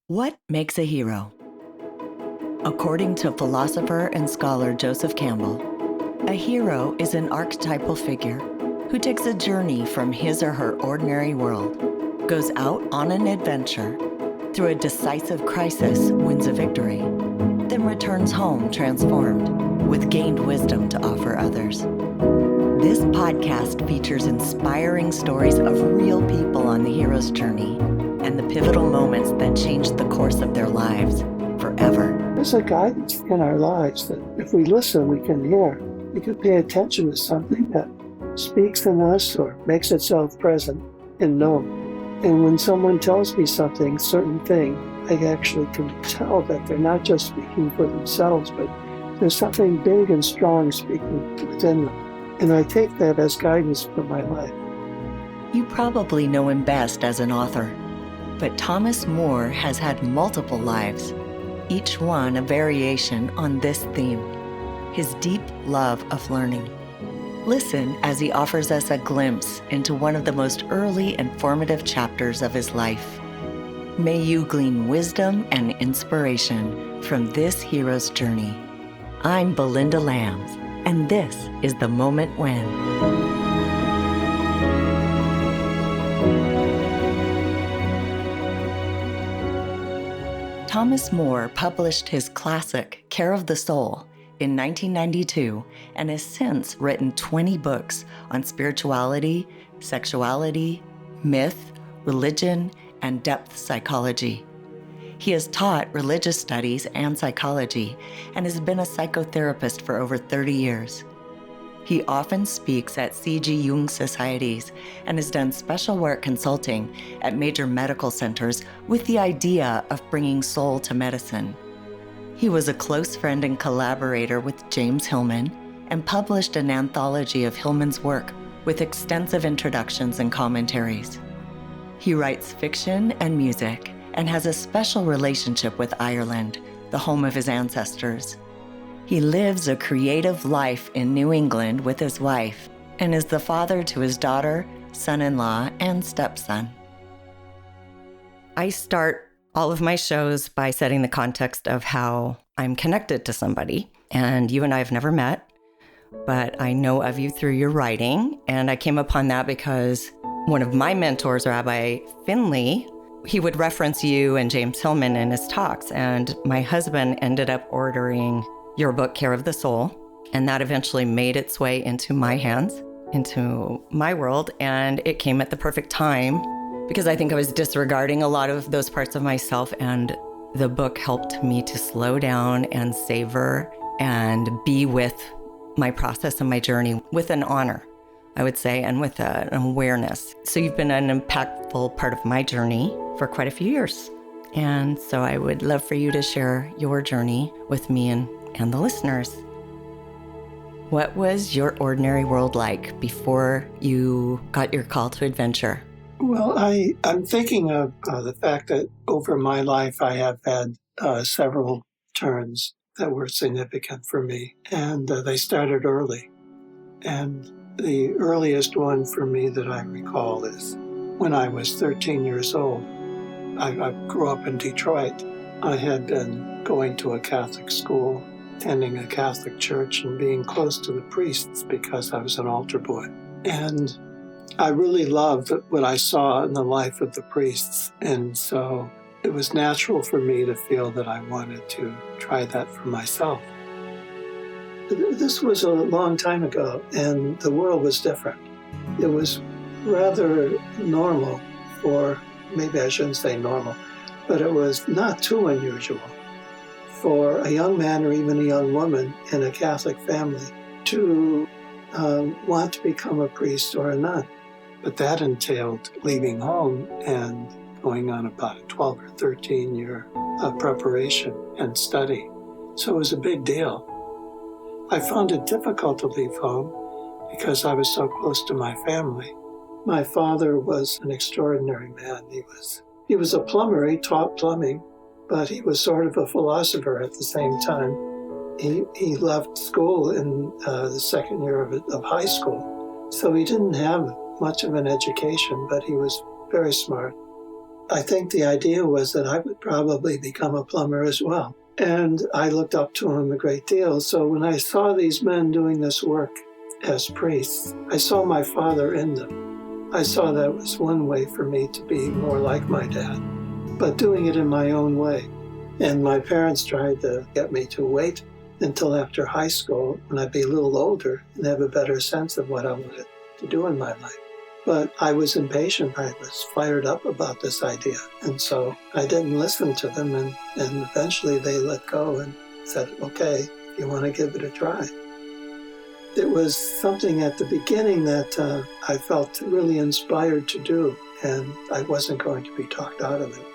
What makes a hero? According to philosopher and scholar Joseph Campbell, a hero is an archetypal figure who takes a journey from his or her ordinary world, goes out on an adventure, through a decisive crisis wins a victory, then returns home transformed, with gained wisdom to offer others. This podcast features inspiring stories of real people on the hero's journey and the pivotal moments that changed the course of their lives forever. There's a guidance in our lives that if we listen, we can hear. We can pay attention to something that speaks in us or makes itself present and known. And when someone tells me something, certain thing, I actually can tell that they're not just speaking for themselves, but there's something big and strong speaking within them. And I take that as guidance for my life. You probably know him best as an author, but Thomas More has had multiple lives, each one a variation on this theme, his deep love of learning. Listen as he offers us a glimpse into one of the most early and formative chapters of his life. May you glean wisdom and inspiration from this hero's journey. I'm Belinda Lambs, and this is The Moment When. Thomas More published his classic, Care of the Soul, in 1992 and has since written 20 books on spirituality, sexuality, myth, religion, and depth psychology. He has taught religious studies and psychology and has been a psychotherapist for over 30 years. He often speaks at C.G. Jung societies and has done special work consulting at major medical centers with the idea of bringing soul to medicine. He was a close friend and collaborator with James Hillman and published an anthology of Hillman's work with extensive introductions and commentaries. He writes fiction and music and has a special relationship with Ireland, the home of his ancestors. He lives a creative life in New England with his wife and is the father to his daughter, son-in-law, and stepson. I start all of my shows by setting the context of how I'm connected to somebody. And you and I have never met, but I know of you through your writing. And I came upon that because one of my mentors, Rabbi Finley, he would reference you and James Hillman in his talks. And my husband ended up ordering your book, Care of the Soul, and that eventually made its way into my hands, into my world, and it came at the perfect time because I think I was disregarding a lot of those parts of myself, and the book helped me to slow down and savor and be with my process and my journey with an honor, I would say, and with an awareness. So you've been an impactful part of my journey for quite a few years. And so I would love for you to share your journey with me and the listeners. What was your ordinary world like before you got your call to adventure? Well, I'm thinking of the fact that over my life I have had several turns that were significant for me, and they started early. And the earliest one for me that I recall is when I was 13 years old. I grew up in Detroit. I had been going to a Catholic school, attending a Catholic church, and being close to the priests because I was an altar boy. And I really loved what I saw in the life of the priests. And so it was natural for me to feel that I wanted to try that for myself. This was a long time ago, and the world was different. It was rather normal for, maybe I shouldn't say normal, but it was not too unusual for a young man or even a young woman in a Catholic family to want to become a priest or a nun. But that entailed leaving home and going on about a 12 or 13 year preparation and study. So it was a big deal. I found it difficult to leave home because I was so close to my family. My father was an extraordinary man. He was a plumber. He taught plumbing, but he was sort of a philosopher at the same time. He left school in the second year of high school, so he didn't have much of an education, but he was very smart. I think the idea was that I would probably become a plumber as well. And I looked up to him a great deal. So when I saw these men doing this work as priests, I saw my father in them. I saw that was one way for me to be more like my dad, but doing it in my own way. And my parents tried to get me to wait until after high school when I'd be a little older and have a better sense of what I wanted to do in my life. But I was impatient. I was fired up about this idea. And so I didn't listen to them. And eventually they let go and said, okay, if you want to give it a try. It was something at the beginning that I felt really inspired to do. And I wasn't going to be talked out of it.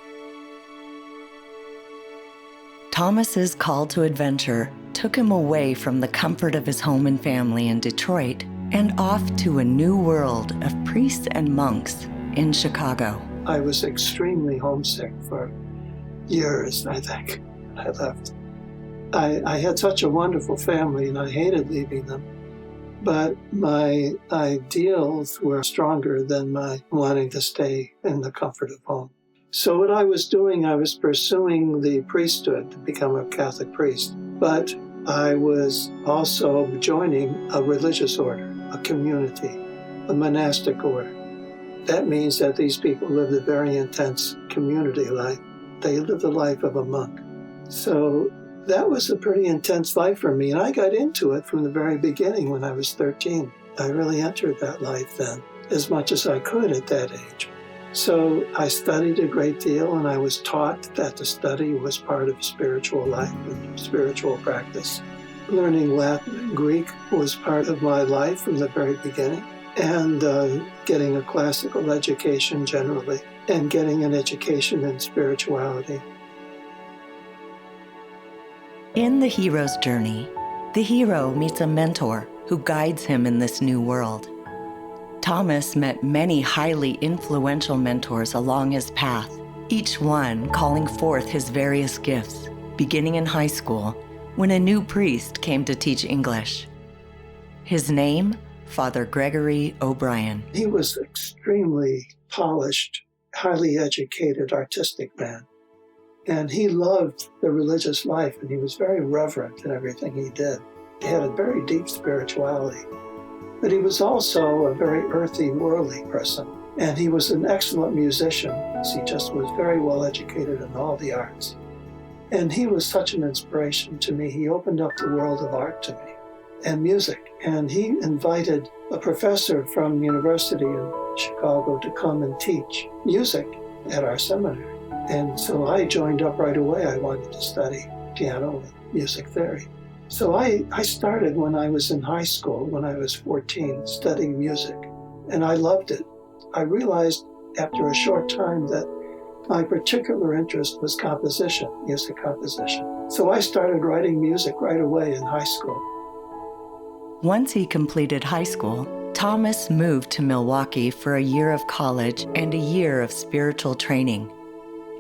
Thomas's call to adventure took him away from the comfort of his home and family in Detroit and off to a new world of priests and monks in Chicago. I was extremely homesick for years, I think, when I left. I had such a wonderful family and I hated leaving them, but my ideals were stronger than my wanting to stay in the comfort of home. So what I was doing, I was pursuing the priesthood to become a Catholic priest, but I was also joining a religious order, a community, a monastic order. That means that these people lived a very intense community life. They lived the life of a monk. So that was a pretty intense life for me, and I got into it from the very beginning when I was 13. I really entered that life then, as much as I could at that age. So I studied a great deal, and I was taught that the study was part of spiritual life and spiritual practice. Learning Latin and Greek was part of my life from the very beginning, and getting a classical education generally, and getting an education in spirituality. In the hero's journey, the hero meets a mentor who guides him in this new world. Thomas met many highly influential mentors along his path, each one calling forth his various gifts, beginning in high school when a new priest came to teach English. His name, Father Gregory O'Brien. He was extremely polished, highly educated, artistic man. And he loved the religious life, and he was very reverent in everything he did. He had a very deep spirituality. But he was also a very earthy, worldly person. And he was an excellent musician. He just was very well educated in all the arts. And he was such an inspiration to me. He opened up the world of art to me and music. And he invited a professor from the university in Chicago to come and teach music at our seminary. And so I joined up right away. I wanted to study piano and music theory. So I started when I was in high school, when I was 14, studying music. And I loved it. I realized after a short time that my particular interest was composition, music composition. So I started writing music right away in high school. Once he completed high school, Thomas moved to Milwaukee for a year of college and a year of spiritual training.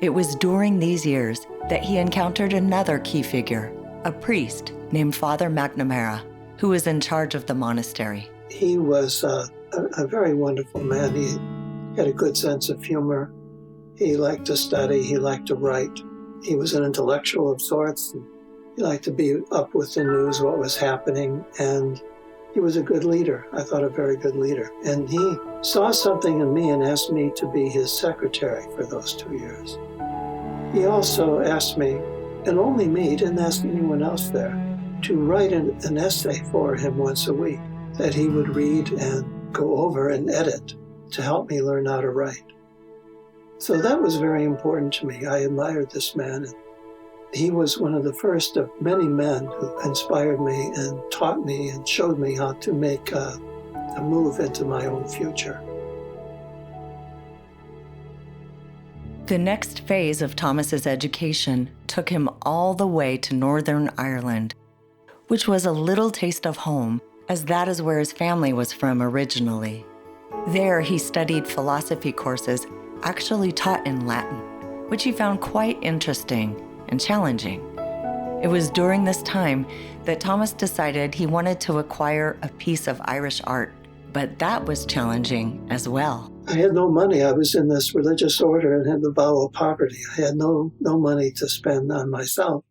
It was during these years that he encountered another key figure, a priest named Father McNamara, who was in charge of the monastery. He was a very wonderful man. He had a good sense of humor. He liked to study. He liked to write. He was an intellectual of sorts. He liked to be up with the news, what was happening, and he was a good leader. I thought a very good leader. And he saw something in me and asked me to be his secretary for those 2 years. He also asked me, and only me, he didn't ask anyone else there, to write an essay for him once a week that he would read and go over and edit to help me learn how to write. So that was very important to me. I admired this man. And he was one of the first of many men who inspired me and taught me and showed me how to make a move into my own future. The next phase of Thomas's education took him all the way to Northern Ireland, which was a little taste of home, as that is where his family was from originally. There he studied philosophy courses actually taught in Latin, which he found quite interesting and challenging. It was during this time that Thomas decided he wanted to acquire a piece of Irish art, but that was challenging as well. I had no money. I was in this religious order and had the vow of poverty. I had no money to spend on myself,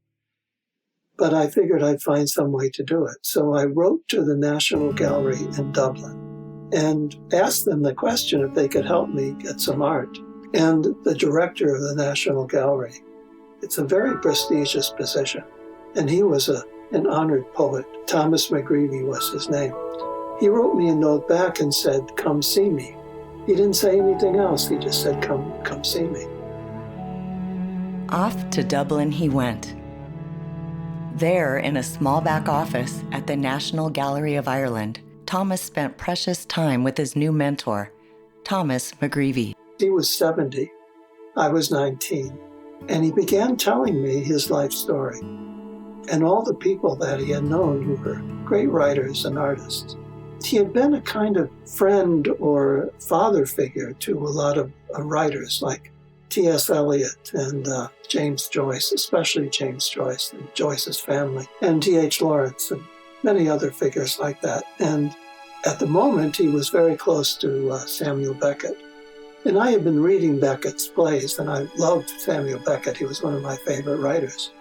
but I figured I'd find some way to do it. So I wrote to the National Gallery in Dublin and asked them the question if they could help me get some art. And the director of the National Gallery, it's a very prestigious position, and he was an honored poet. Thomas McGreevy was his name. He wrote me a note back and said, "Come see me." He didn't say anything else. He just said, come see me. Off to Dublin he went. There, in a small back office at the National Gallery of Ireland, Thomas spent precious time with his new mentor, Thomas McGreevy. He was 70. I was 19. And he began telling me his life story and all the people that he had known who were great writers and artists. He had been a kind of friend or father figure to a lot of writers like T.S. Eliot and James Joyce, especially James Joyce and Joyce's family, and T.H. Lawrence and many other figures like that. And at the moment, he was very close to Samuel Beckett. And I had been reading Beckett's plays, and I loved Samuel Beckett. He was one of my favorite writers.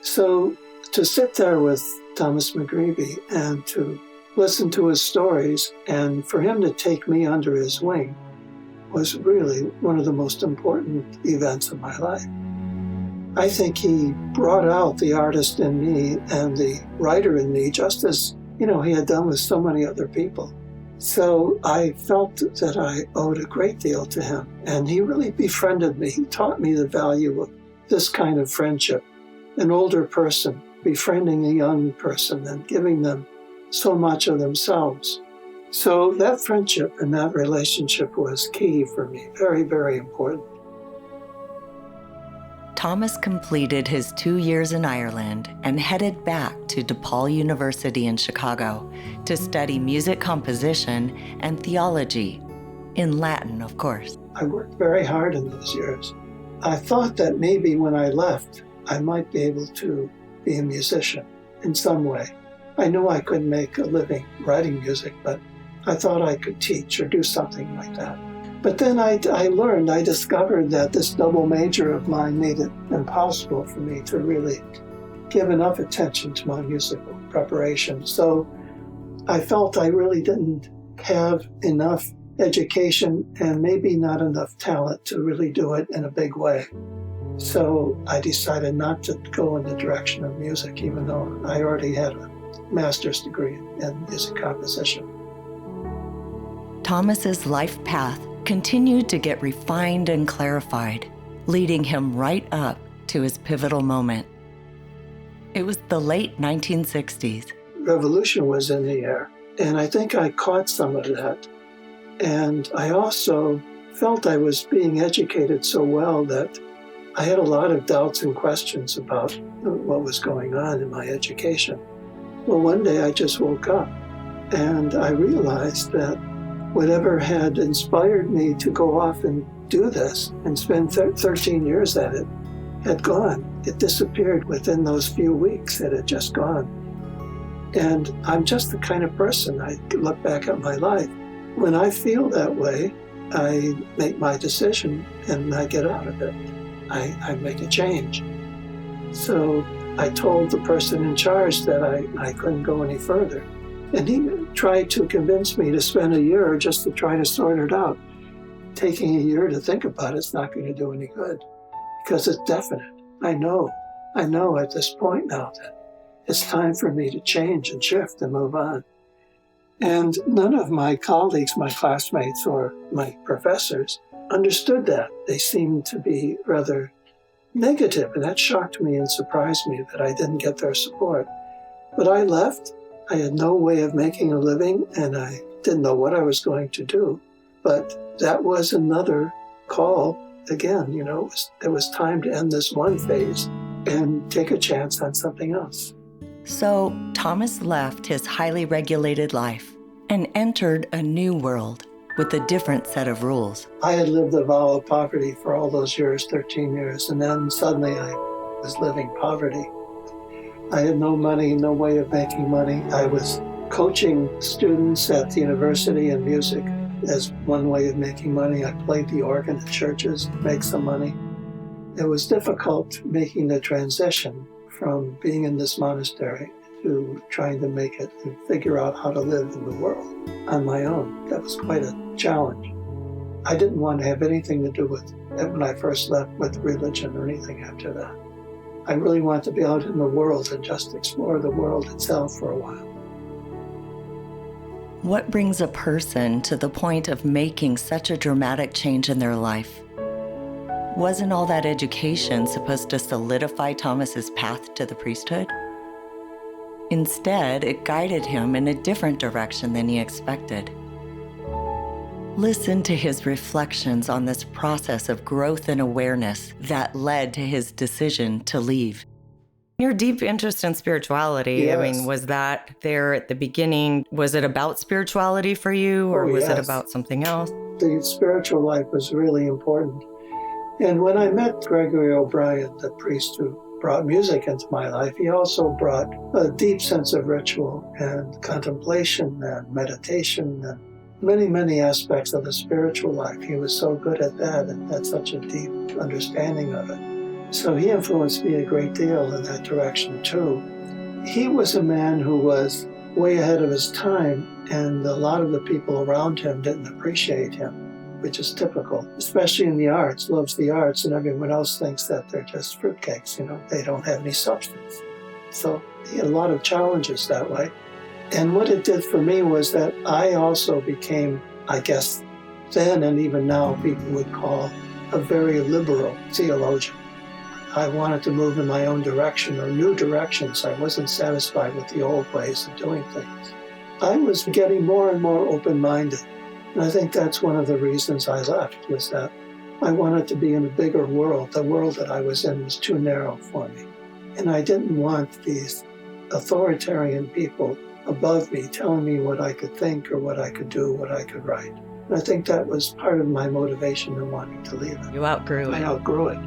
So to sit there with Thomas McGreevy and to listen to his stories and for him to take me under his wing was really one of the most important events of my life. I think he brought out the artist in me and the writer in me, just as, he had done with so many other people. So I felt that I owed a great deal to him, and he really befriended me. He taught me the value of this kind of friendship, an older person befriending a young person and giving them so much of themselves. So that friendship and that relationship was key for me, very, very important. Thomas completed his 2 years in Ireland and headed back to DePaul University in Chicago to study music composition and theology, in Latin, of course. I worked very hard in those years. I thought that maybe when I left, I might be able to be a musician in some way. I knew I couldn't make a living writing music, but I thought I could teach or do something like that. But then I discovered that this double major of mine made it impossible for me to really give enough attention to my musical preparation. So I felt I really didn't have enough education and maybe not enough talent to really do it in a big way. So I decided not to go in the direction of music, even though I already had a master's degree in music composition. Thomas's life path continued to get refined and clarified, leading him right up to his pivotal moment. It was the late 1960s. Revolution was in the air, and I think I caught some of that. And I also felt I was being educated so well that I had a lot of doubts and questions about what was going on in my education. Well, one day I just woke up and I realized that whatever had inspired me to go off and do this and spend 13 years at it had gone. It disappeared within those few weeks. It had just gone. And I'm just the kind of person, I look back at my life. When I feel that way, I make my decision and I get out of it. I make a change. So I told the person in charge that I couldn't go any further. And he tried to convince me to spend a year just to try to sort it out. Taking a year to think about it's not going to do any good because it's definite. I know at this point now that it's time for me to change and shift and move on. And none of my colleagues, my classmates, or my professors understood that. They seemed to be rather negative, and that shocked me and surprised me that I didn't get their support. But I left. I had no way of making a living, and I didn't know what I was going to do. But that was another call. Again, it was time to end this one phase and take a chance on something else. So Thomas left his highly regulated life and entered a new world with a different set of rules. I had lived the vow of poverty for all those years, 13 years, and then suddenly I was living poverty. I had no money, no way of making money. I was coaching students at the university in music, as one way of making money. I played the organ at churches to make some money. It was difficult making the transition from being in this monastery to trying to make it and figure out how to live in the world on my own. That was quite a challenge. I didn't want to have anything to do with it when I first left with religion or anything after that. I really wanted to be out in the world and just explore the world itself for a while. What brings a person to the point of making such a dramatic change in their life? Wasn't all that education supposed to solidify Thomas's path to the priesthood? Instead, it guided him in a different direction than he expected. Listen to his reflections on this process of growth and awareness that led to his decision to leave. Your deep interest in spirituality, Yes. I mean, was that there at the beginning? Was it about spirituality for you, or was it about something else? The spiritual life was really important. And when I met Gregory O'Brien, the priest who brought music into my life, he also brought a deep sense of ritual and contemplation and meditation and many, many aspects of the spiritual life. He was so good at that and had such a deep understanding of it. So he influenced me a great deal in that direction too. He was a man who was way ahead of his time, and a lot of the people around him didn't appreciate him, which is typical, especially in the arts, loves the arts, and everyone else thinks that they're just fruitcakes, they don't have any substance. So he had a lot of challenges that way. And what it did for me was that I also became, I guess, then and even now people would call a very liberal theologian. I wanted to move in my own direction or new directions. I wasn't satisfied with the old ways of doing things. I was getting more and more open-minded. And I think that's one of the reasons I left, was that I wanted to be in a bigger world. The world that I was in was too narrow for me. And I didn't want these authoritarian people above me telling me what I could think or what I could do, what I could write. And I think that was part of my motivation in wanting to leave it. You outgrew it. I outgrew it.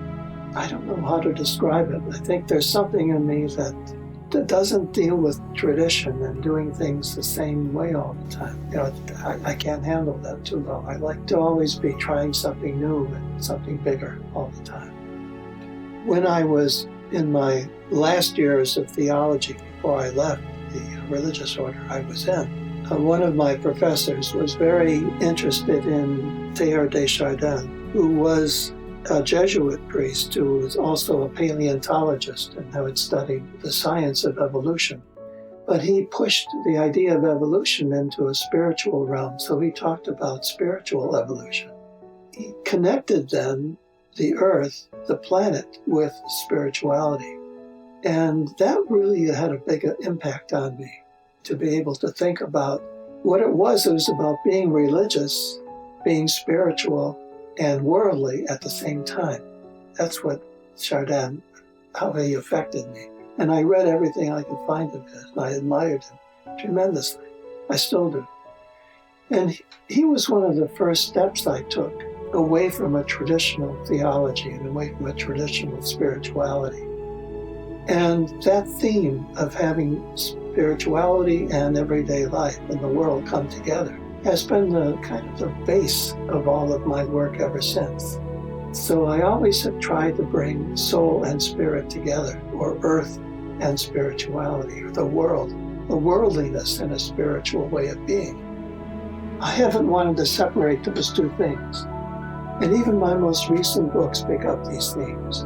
I don't know how to describe it. I think there's something in me that doesn't deal with tradition and doing things the same way all the time. I can't handle that too well. I like to always be trying something new and something bigger all the time. When I was in my last years of theology, before I left the religious order I was in, one of my professors was very interested in Teilhard de Chardin, who was a Jesuit priest who was also a paleontologist and who had studied the science of evolution. But he pushed the idea of evolution into a spiritual realm, so he talked about spiritual evolution. He connected then the earth, the planet, with spirituality. And that really had a big impact on me, to be able to think about what it was. It was about being religious, being spiritual, and worldly at the same time. That's what Chardin, how he affected me. And I read everything I could find of his, and I admired him tremendously. I still do. And he was one of the first steps I took away from a traditional theology and away from a traditional spirituality. And that theme of having spirituality and everyday life in the world come together has been the kind of the base of all of my work ever since. So I always have tried to bring soul and spirit together, or earth and spirituality, or the world, the worldliness in a spiritual way of being. I haven't wanted to separate those two things. And even my most recent books pick up these themes.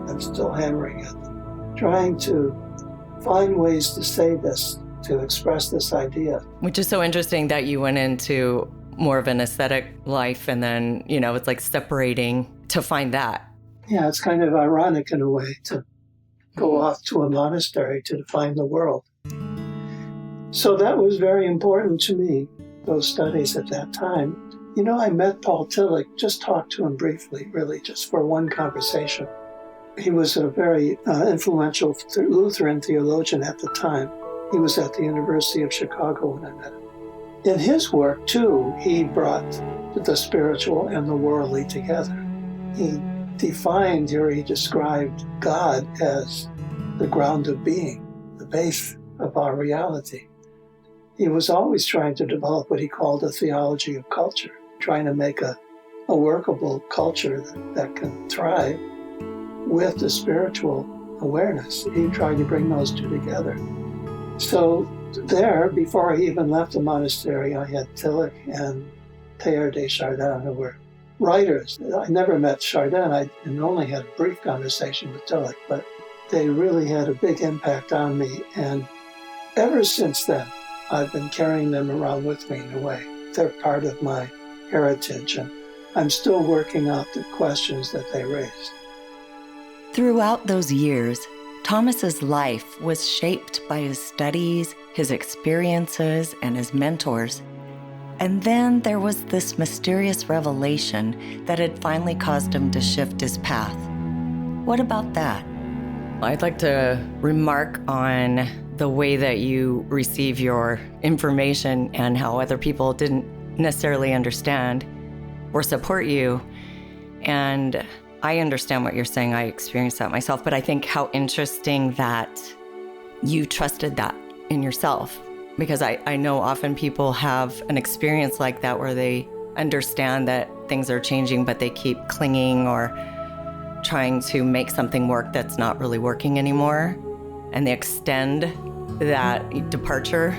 I'm still hammering at them, trying to find ways to say this, to express this idea. Which is so interesting that you went into more of an aesthetic life and then, it's like separating to find that. Yeah, it's kind of ironic in a way to go off to a monastery to find the world. So that was very important to me, those studies at that time. I met Paul Tillich, just talked to him briefly, really, just for one conversation. He was a very influential Lutheran theologian at the time. He was at the University of Chicago when I met him. In his work, too, he brought the spiritual and the worldly together. He defined, or he described God as the ground of being, the base of our reality. he was always trying to develop what he called a theology of culture, trying to make a workable culture that can thrive with the spiritual awareness. He tried to bring those two together. So there, before I even left the monastery, I had Tillich and Teilhard de Chardin, who were writers. I never met Chardin. I only had a brief conversation with Tillich, but they really had a big impact on me. And ever since then, I've been carrying them around with me in a way. They're part of my heritage, and I'm still working out the questions that they raised. Throughout those years, Thomas's life was shaped by his studies, his experiences, and his mentors. And then there was this mysterious revelation that had finally caused him to shift his path. What about that? I'd like to remark on the way that you receive your information and how other people didn't necessarily understand or support you. And I understand what you're saying. I experienced that myself, but I think how interesting that you trusted that in yourself, because I know often people have an experience like that where they understand that things are changing, but they keep clinging or trying to make something work that's not really working anymore, and they extend that departure.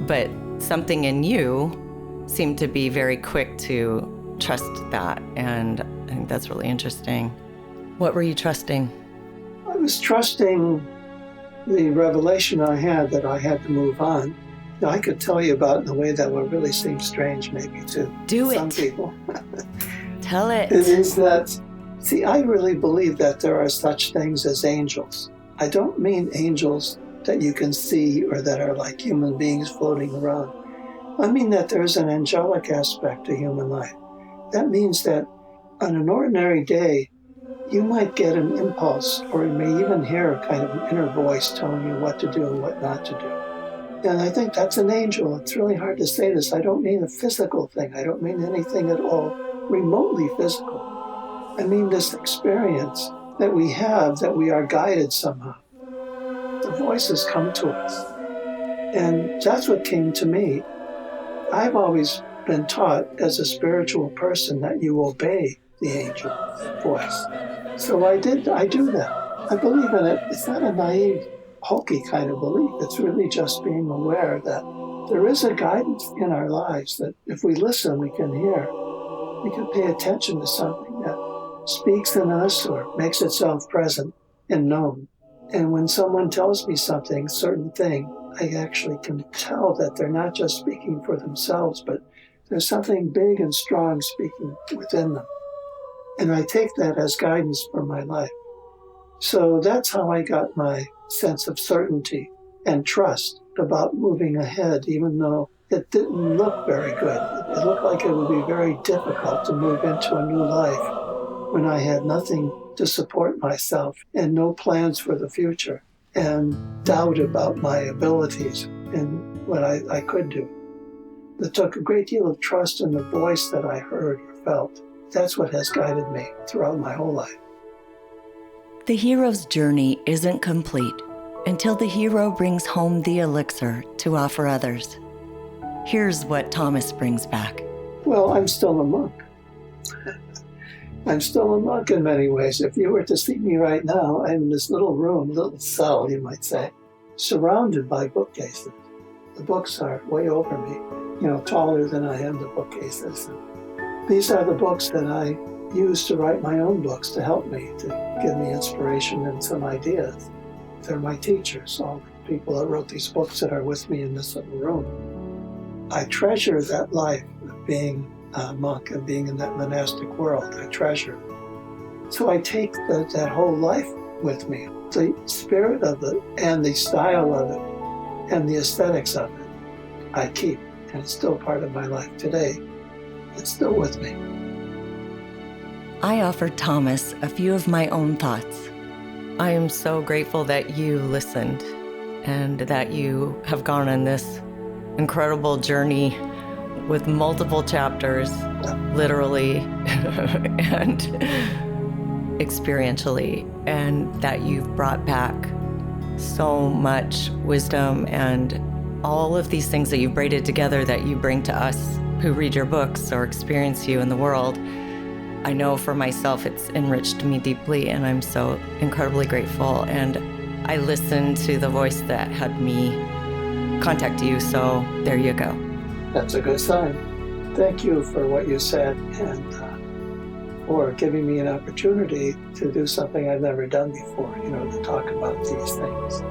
But something in you seemed to be very quick to trust that, and I think that's really interesting. What were you trusting? I was trusting the revelation I had that I had to move on. Now, I could tell you about in a way that will really seem strange maybe to some people. Tell it. It is that, see, I really believe that there are such things as angels. I don't mean angels that you can see or that are like human beings floating around. I mean that there's an angelic aspect to human life. That means that on an ordinary day, you might get an impulse, or you may even hear a kind of an inner voice telling you what to do and what not to do. And I think that's an angel. It's really hard to say this. I don't mean a physical thing. I don't mean anything at all remotely physical. I mean this experience that we have, that we are guided somehow. The voices come to us. And that's what came to me. I've always been taught as a spiritual person that you obey the angel voice. So I do that. I believe in it. It's not a naive, hokey kind of belief. It's really just being aware that there is a guidance in our lives that if we listen, we can hear. We can pay attention to something that speaks in us or makes itself present and known. And when someone tells me something, certain thing, I actually can tell that they're not just speaking for themselves, but there's something big and strong speaking within them. And I take that as guidance for my life. So that's how I got my sense of certainty and trust about moving ahead, even though it didn't look very good. It looked like it would be very difficult to move into a new life when I had nothing to support myself and no plans for the future and doubt about my abilities and what I could do. It took a great deal of trust in the voice that I heard or felt. That's what has guided me throughout my whole life. The hero's journey isn't complete until the hero brings home the elixir to offer others. Here's what Thomas brings back. Well, I'm still a monk. I'm still a monk in many ways. If you were to see me right now, I'm in this little room, little cell, you might say, surrounded by bookcases. The books are way over me, taller than I am, the bookcases. These are the books that I use to write my own books to help me, to give me inspiration and some ideas. They're my teachers, all the people that wrote these books that are with me in this little room. I treasure that life of being a monk and being in that monastic world. I treasure it. So I take that whole life with me, the spirit of it and the style of it and the aesthetics of it, I keep, and it's still part of my life today. It's still with me. I offered Thomas a few of my own thoughts. I am so grateful that you listened and that you have gone on this incredible journey with multiple chapters, literally and experientially, and that you've brought back so much wisdom and all of these things that you've braided together that you bring to us who read your books or experience you in the world. I know for myself, it's enriched me deeply, and I'm so incredibly grateful. And I listened to the voice that had me contact you, so there you go. That's a good sign. Thank you for what you said and for giving me an opportunity to do something I've never done before, to talk about these things.